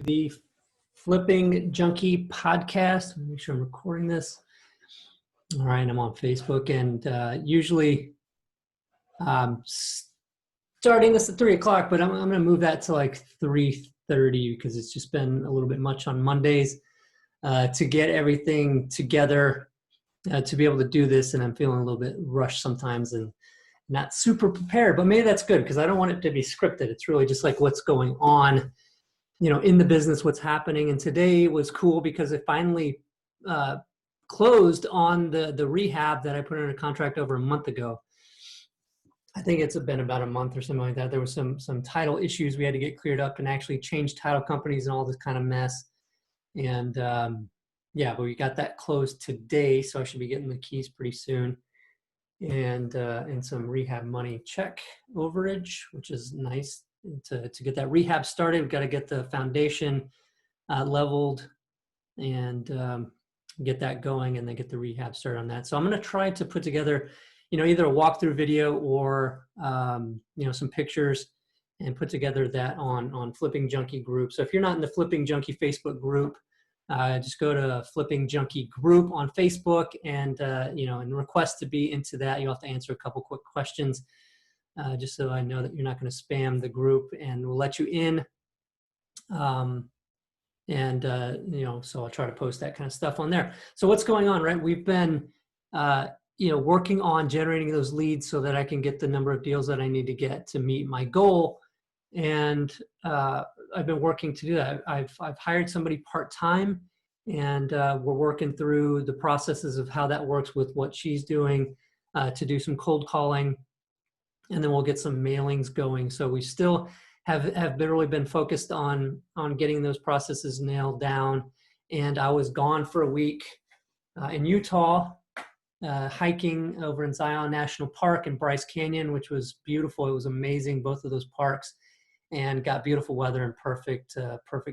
the Flipping Junkie podcast. Make sure I'm recording this. All right, I'm on Facebook, and usually starting this at 3 o'clock, but I'm going to move that to like 3:30 because it's just been a little bit much on Mondays to get everything together to be able to do this, and I'm feeling a little bit rushed sometimes and not super prepared, but maybe that's good because I don't want it to be scripted. It's really just like what's going on, in the business, what's happening. And today was cool because it finally closed on the rehab that I put in a contract over a month ago. I think it's been about a month or something like that. There was some title issues we had to get cleared up and actually change title companies and all this kind of mess. And yeah, but we got that closed today, so I should be getting the keys pretty soon. And some rehab money check overage, which is nice to get that rehab started. We've got to get the foundation leveled and get that going, and then get the rehab started on that. So I'm going to try to put together, either a walkthrough video or some pictures, and put together that on Flipping Junkie group. So if you're not in the Flipping Junkie Facebook group, just go to Flipping Junkie group on Facebook and request to be into that. You'll have to answer a couple quick questions just so I know that you're not going to spam the group, and we'll let you in. So I'll try to post that kind of stuff on there. So what's going on, right? We've been, working on generating those leads so that I can get the number of deals that I need to get to meet my goal. And I've been working to do that. I've hired somebody part-time, and we're working through the processes of how that works with what she's doing to do some cold calling, and then we'll get some mailings going. So we still have really been focused on getting those processes nailed down. And I was gone for a week in Utah, hiking over in Zion National Park and Bryce Canyon, which was beautiful. It was amazing, both of those parks, and got beautiful weather and perfect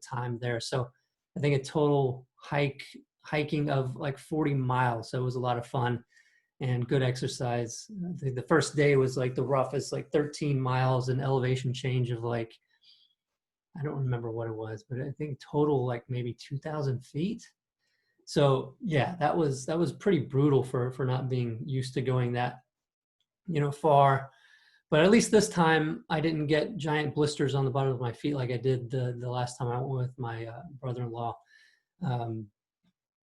time there. So I think a total hiking of like 40 miles. So it was a lot of fun and good exercise. I think the first day was like the roughest, like 13 miles, an elevation change of like, I don't remember what it was, but I think total like maybe 2,000 feet. So yeah, that was pretty brutal for not being used to going that, far. But at least this time I didn't get giant blisters on the bottom of my feet like I did the last time I went with my brother-in-law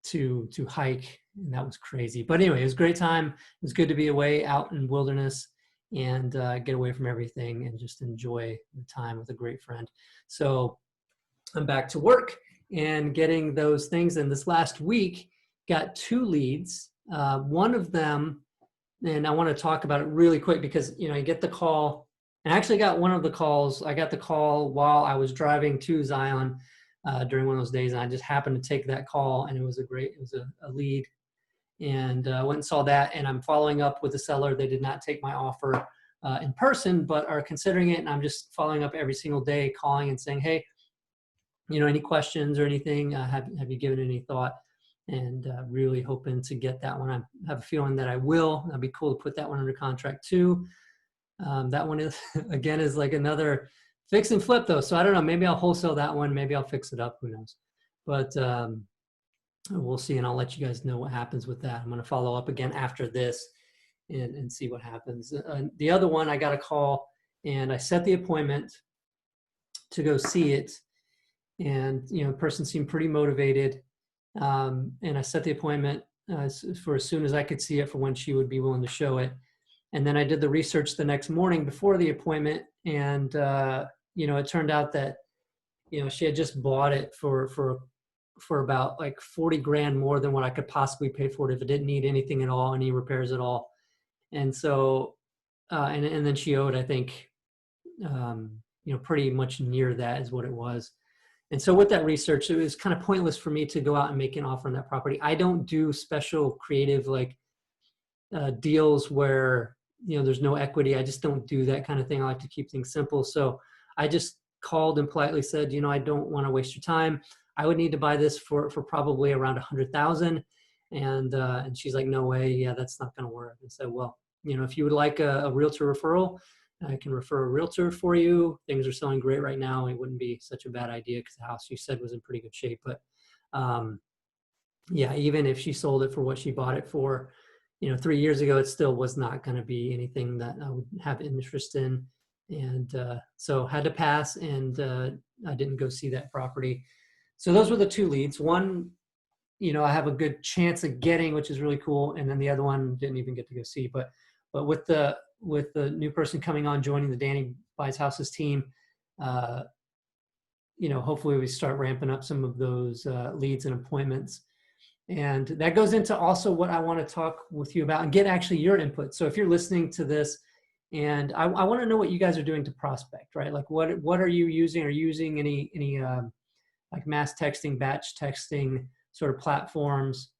to hike, and that was crazy. But anyway, it was a great time. It was good to be away out in wilderness and get away from everything and just enjoy the time with a great friend. So I'm back to work and getting those things. And this last week got 2 leads. One of them, and I want to talk about it really quick because, you get the call, and I actually got one of the calls. I got the call while I was driving to Zion during one of those days, and I just happened to take that call, and it was a lead, and went and saw that, and I'm following up with the seller. They did not take my offer in person, but are considering it, and I'm just following up every single day, calling and saying, hey, any questions or anything? Have you given it any thought? And really hoping to get that one. I have a feeling that I will. That'd be cool to put that one under contract too. That one is like another fix and flip though. So I don't know, maybe I'll wholesale that one. Maybe I'll fix it up, who knows? But we'll see, and I'll let you guys know what happens with that. I'm going to follow up again after this and see what happens. The other one, I got a call, and I set the appointment to go see it. And, the person seemed pretty motivated. And I set the appointment for as soon as I could see it, for when she would be willing to show it. And then I did the research the next morning before the appointment. And, it turned out that, she had just bought it for about like 40 grand more than what I could possibly pay for it if it didn't need anything at all, any repairs at all. And so, and then she owed, I think, pretty much near that is what it was. And so with that research, it was kind of pointless for me to go out and make an offer on that property. I don't do special creative deals where, there's no equity. I just don't do that kind of thing. I like to keep things simple. So I just called and politely said, I don't want to waste your time. I would need to buy this for probably around 100,000. And she's like, no way. Yeah, that's not going to work. And so, well, if you would like a realtor referral, I can refer a realtor for you. Things are selling great right now. It wouldn't be such a bad idea because the house you said was in pretty good shape. But yeah, even if she sold it for what she bought it for, 3 years ago, it still was not going to be anything that I would have interest in. And so had to pass, and I didn't go see that property. So those were the two leads. One, I have a good chance of getting, which is really cool. And then the other one didn't even get to go see. But with the new person coming on, joining the Danny Buys Houses team, hopefully we start ramping up some of those leads and appointments. And that goes into also what I want to talk with you about and get actually your input. So if you're listening to this, and I want to know what you guys are doing to prospect, right? Like what are you using? Are you using any like mass texting, batch texting sort of platforms?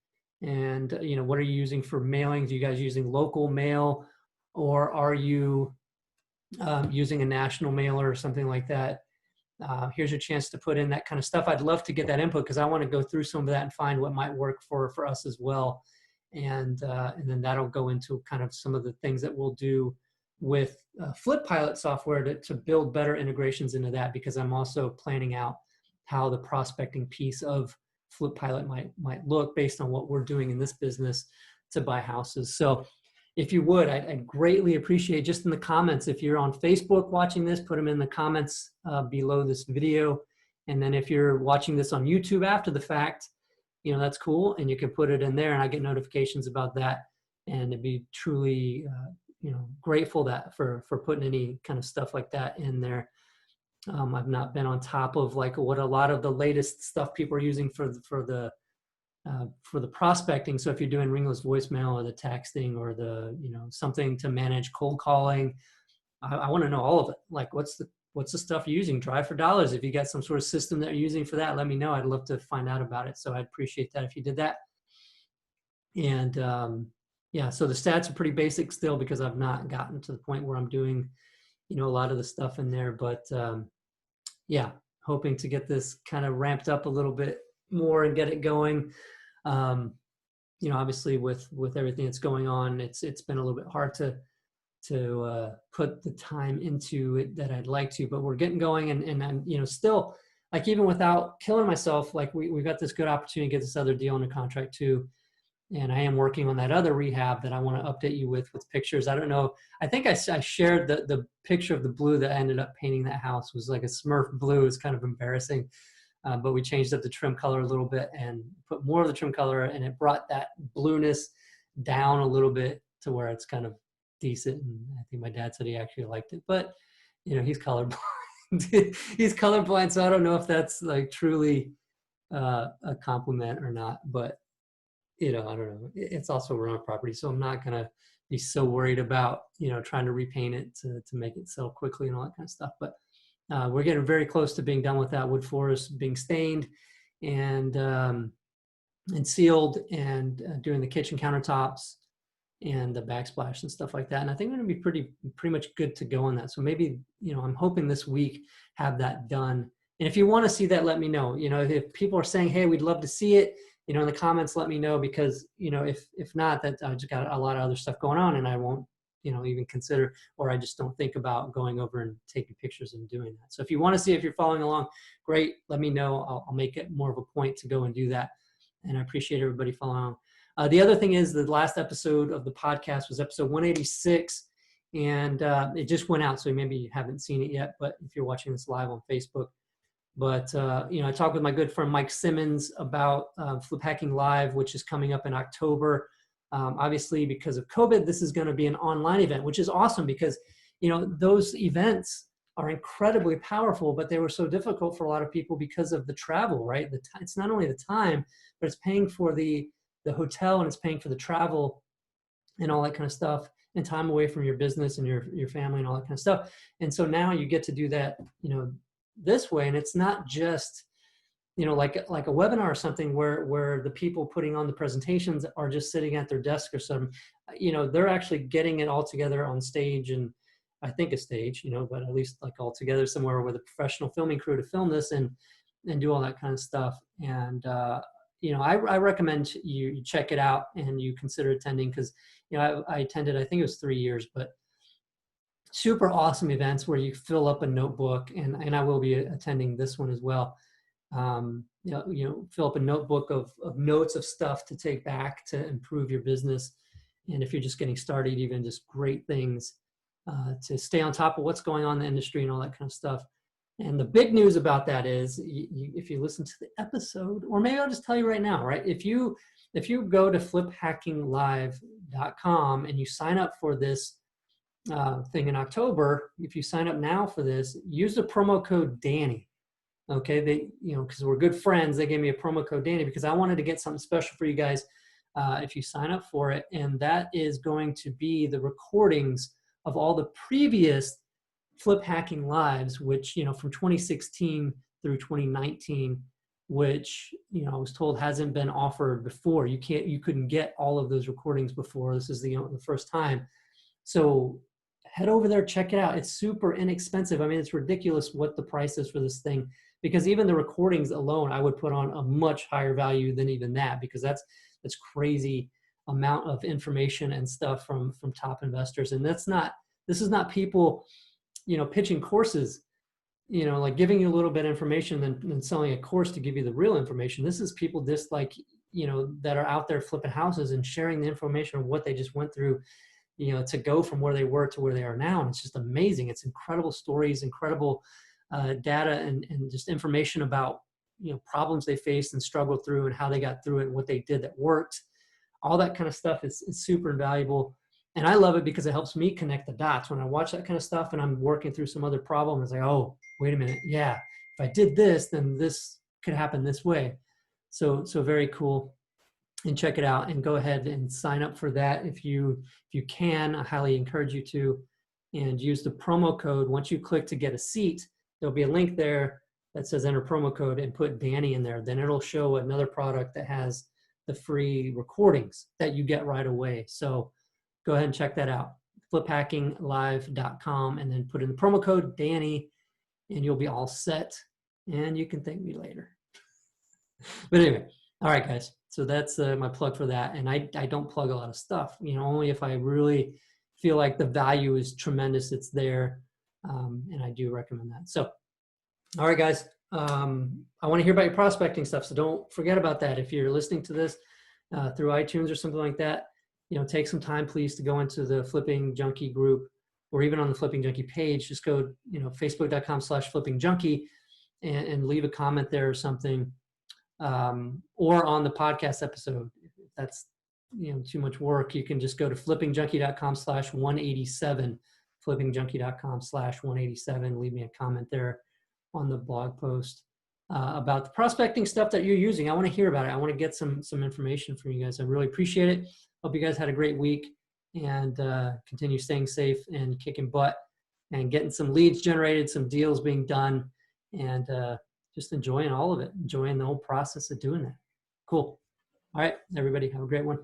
And what are you using for mailings? Are you guys using local mail, or are you using a national mailer or something like that? Here's your chance to put in that kind of stuff. I'd love to get that input because I want to go through some of that and find what might work for us as well. And then that'll go into kind of some of the things that we'll do with Flip Pilot software to build better integrations into that, because I'm also planning out how the prospecting piece of Flip Pilot might look based on what we're doing in this business to buy houses. So if you would, I'd greatly appreciate, just in the comments, if you're on Facebook watching this, put them in the comments below this video. And then if you're watching this on YouTube after the fact, that's cool. And you can put it in there and I get notifications about that. And it'd be truly, grateful for putting any kind of stuff like that in there. I've not been on top of like what a lot of the latest stuff people are using for the prospecting. So if you're doing ringless voicemail or the texting or the, something to manage cold calling, I want to know all of it. Like what's the stuff you're using? Drive for dollars. If you got some sort of system that you're using for that, let me know. I'd love to find out about it. So I'd appreciate that if you did that. And yeah, so the stats are pretty basic still because I've not gotten to the point where I'm doing, a lot of the stuff in there. But yeah, hoping to get this kind of ramped up a little bit more and get it going. Obviously with everything that's going on, it's been a little bit hard to put the time into it that I'd like to, but we're getting going, and I'm still, like, even without killing myself, like we've got this good opportunity to get this other deal under contract too. And I am working on that other rehab that I want to update you with pictures. I don't know. I think I shared the picture of the blue that I ended up painting that house. Was like a Smurf blue. It's kind of embarrassing. But we changed up the trim color a little bit and put more of the trim color, and it brought that blueness down a little bit to where it's kind of decent. And I think my dad said he actually liked it, but he's colorblind. He's colorblind, so I don't know if that's like truly a compliment or not. But I don't know. It's also rental property, so I'm not gonna be so worried about trying to repaint it to make it sell quickly and all that kind of stuff. But we're getting very close to being done with that. Wood floors being stained and sealed, and doing the kitchen countertops and the backsplash and stuff like that. And I think we're going to be pretty much good to go on that. So maybe, I'm hoping this week have that done. And if you want to see that, let me know. If people are saying, hey, we'd love to see it, in the comments, let me know, because, if not, that I just got a lot of other stuff going on and I won't, even consider, or I just don't think about going over and taking pictures and doing that. So if you want to see, if you're following along, great, let me know. I'll make it more of a point to go and do that. And I appreciate everybody following along. The other thing is the last episode of the podcast was episode 186, and it just went out. So maybe you haven't seen it yet, but if you're watching this live on Facebook. But, I talked with my good friend Mike Simmons about Flip Hacking Live, which is coming up in October. Obviously, because of COVID, this is going to be an online event, which is awesome because, those events are incredibly powerful, but they were so difficult for a lot of people because of the travel, right? It's not only the time, but it's paying for the hotel, and it's paying for the travel and all that kind of stuff, and time away from your business and your family and all that kind of stuff. And so now you get to do that, this way. And it's not just, like a webinar or something where the people putting on the presentations are just sitting at their desk or something. They're actually getting it all together on stage, and I think a stage, but at least like all together somewhere with a professional filming crew to film this and do all that kind of stuff. And, I recommend you check it out and you consider attending, because, I attended, I think it was 3 years, but super awesome events where you fill up a notebook, and I will be attending this one as well. Fill up a notebook of notes of stuff to take back to improve your business. And if you're just getting started, even just great things to stay on top of what's going on in the industry and all that kind of stuff. And the big news about that is, if you listen to the episode, or maybe I'll just tell you right now, right? If you go to fliphackinglive.com and you sign up for this thing in October, if you sign up now for this, use the promo code Danny. Okay, because we're good friends, they gave me a promo code Danny because I wanted to get something special for you guys if you sign up for it. And that is going to be the recordings of all the previous Flip Hacking Lives, which, from 2016 through 2019, which, I was told hasn't been offered before. You couldn't get all of those recordings before. This is the first time. So head over there, check it out. It's super inexpensive. I mean, it's ridiculous what the price is for this thing, because even the recordings alone, I would put on a much higher value than even that, because that's crazy amount of information and stuff from top investors. And this is not people, pitching courses, like giving you a little bit of information than selling a course to give you the real information. This is people just like, that are out there flipping houses and sharing the information of what they just went through, to go from where they were to where they are now. And it's just amazing. It's incredible stories, incredible data, and just information about, problems they faced and struggled through and how they got through it and what they did that worked. All that kind of stuff is super invaluable. And I love it because it helps me connect the dots. When I watch that kind of stuff and I'm working through some other problem, it's like, oh, wait a minute. Yeah, if I did this, then this could happen this way. So very cool. And check it out and go ahead and sign up for that if you can. I highly encourage you to, and use the promo code. Once you click to get a seat, there'll be a link there that says enter promo code and put Danny in there. Then it'll show another product that has the free recordings that you get right away. So go ahead and check that out. fliphackinglive.com, and then put in the promo code Danny, and you'll be all set. And you can thank me later. But anyway, all right, guys. So that's my plug for that. And I don't plug a lot of stuff, only if I really feel like the value is tremendous. It's there. And I do recommend that. So, all right, guys. I want to hear about your prospecting stuff. So don't forget about that. If you're listening to this through iTunes or something like that, take some time, please, to go into the Flipping Junkie group, or even on the Flipping Junkie page. Just go, facebook.com/flippingjunkie and leave a comment there or something. Or on the podcast episode. If that's, too much work, you can just go to flippingjunkie.com/187, flippingjunkie.com/187. Leave me a comment there on the blog post about the prospecting stuff that you're using. I want to hear about it. I want to get some information from you guys. I really appreciate it. Hope you guys had a great week, and continue staying safe and kicking butt and getting some leads generated, some deals being done, and just enjoying all of it, enjoying the whole process of doing that. Cool. All right, everybody, have a great one.